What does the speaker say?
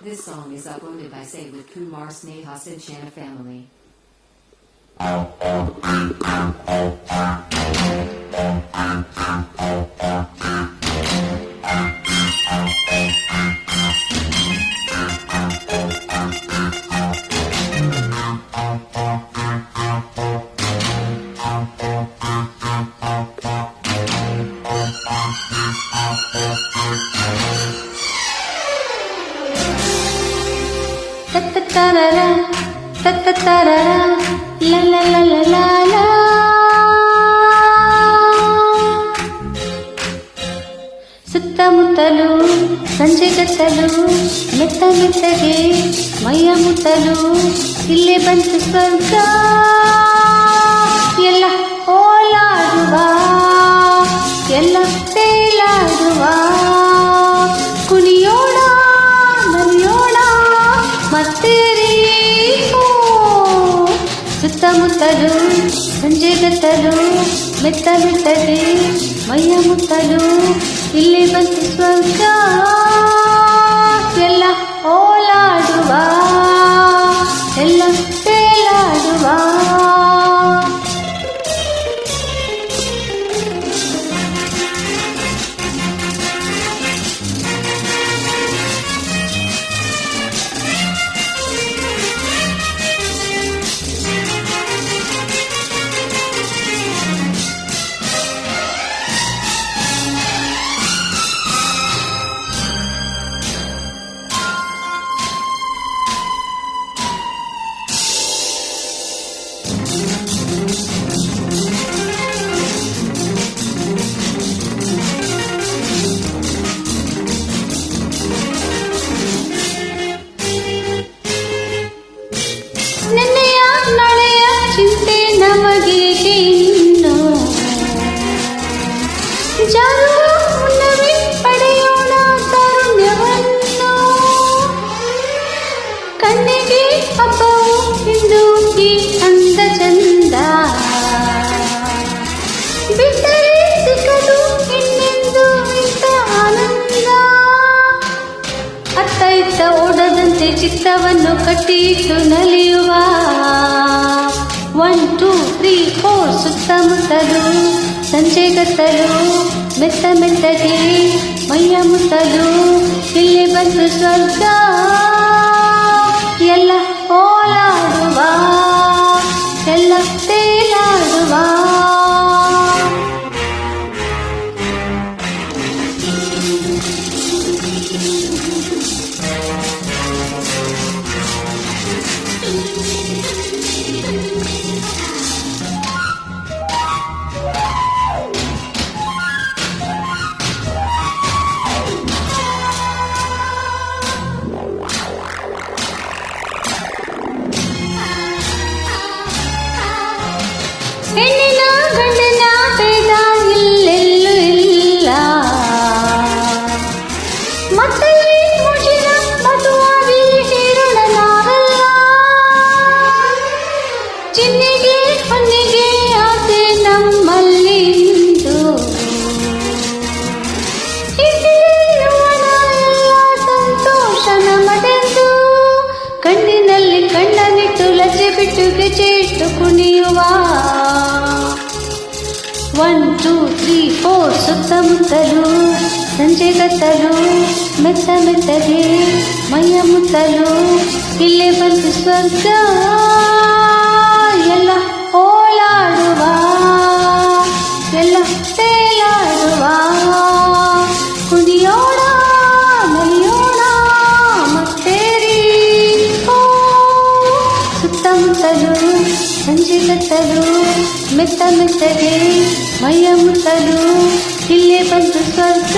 This song is uploaded by Say with Kumar Sneha Sinchana family. Ta-ta-ta-ra-ra, ta-ta-ta-ra-ra, la-la-la-la-la-la. ಸುತ್ತಮುತ್ತಲು ಸಂಜೆಗತ್ತಲು ಮೆತ್ತ ಮೆತ್ತಗೆ ಮೈಯ ಮುತ್ತಲು ಇಲ್ಲೇ ಬಂತು ಸ್ವರ್ಗ ಎಲ್ಲ ಓಲಾಡುವ ಎಲ್ಲ ತೇಲಾಡುವ ಕುಣಿಯೋಣ ನಲಿಯೋಣ ಮತ್ತೇರಿ ಸುತ್ತಮುತ್ತಲು ಸಂಜೆಗತ್ತಲು ಮೆತ್ತ ಮೆತ್ತಗೆ ಮೈಯ ಮುತ್ತಲು ಇಲ್ಲಿ ಬಂತು ಸ್ವರ್ಗ ಎಲ್ಲ ಓಲಾಡುವ ಎಲ್ಲ ತೇಲಾಡುವ ನೆನ್ನೆಯ ನಾಳೆಯ ಚಿಂತೆ ನಮಗೇಕೆ ಇನ್ನು ಜಾರುವ ಮುನ್ನವೇ ಪಡೆಯೋಣ ತಾರುಣ್ಯವನ್ನು ಕಣ್ಣಿಗೆ ಹಬ್ಬವು ಇಂದು ಈ ಅಂದ ಚಂದ ಬಿಟ್ಟರೆ ಸಿಕ್ಕದು ಇನ್ನೆಂದು ಇಂಥ ಆನಂದ ಅತ್ತ ಇತ್ತ ಓಡದಂತೆ ಚಿತ್ತವನ್ನು ಕಟ್ಟಿಟ್ಟು ನಲಿಯುವ 1 2 3 4 ಸುತ್ತಮುತ್ತಲು ಸಂಜೆಗತ್ತಲು ಮೆತ್ತ ಮೆತ್ತಗೆ ಮೈಯ ಮುತ್ತಲು ಇಲ್ಲಿ ಬಂತು ಸ್ವರ್ಗ ಎಲ್ಲ ಓಲಾಡುವ ಎಲ್ಲ ತೇಲಾಡುವ ಹೆಣ್ಣಿನ ಗಂಡನ ಭೇದ ಇಲ್ಲೆಲ್ಲೂ ಇಲ್ಲ ಮತ್ತೆ ಮುಜಿನ ಮಧುವಾಗಿ ಹೇಳೋಣ ನಾವಲ್ಲ ಚಿನ್ನಿಗೆ ಹೊನ್ನಿಗೆ ಆಸೆ ನಮ್ಮಲ್ಲಿ ಇಂದು ಹಿಂದಿರುವನ ಎಲ್ಲ ಸಂತೋಷ ನಮದೆಂದು ಕಣ್ಣಿನಲ್ಲಿ ಕಣ್ಣನಿಟ್ಟು ಲಜ್ಜೆ ಬಿಟ್ಟು ಗೆಜೆ ಇಟ್ಟು ಕುಣಿಯುವ 1 2 3 4 ಸುತ್ತಮುತ್ತಲು ಸಂಜೆಗತ್ತಲು ಮೆತ್ತ ಮೆತ್ತಗೆ ಮೈಯ ಮುತ್ತಲು ಇಲ್ಲೇ ಬಂತು ಸ್ವರ್ಗ ಎಲ್ಲ ಓಲಾಡುವ ಎಲ್ಲ ತೇಲಾಡುವ ಕುಣಿಯೋಣ ನಲಿಯೋಣ ಮತ್ತೇರಿ ಸುತ್ತಮುತ್ತಲು ಸಂಜೆಗತ್ತಲು ಮೆತ್ತ ಮೆತ್ತಗೆ ಮೈಯ ಮುತ್ತಲು ಇಲ್ಲೇ ಬಂತು ಸ್ವರ್ಗ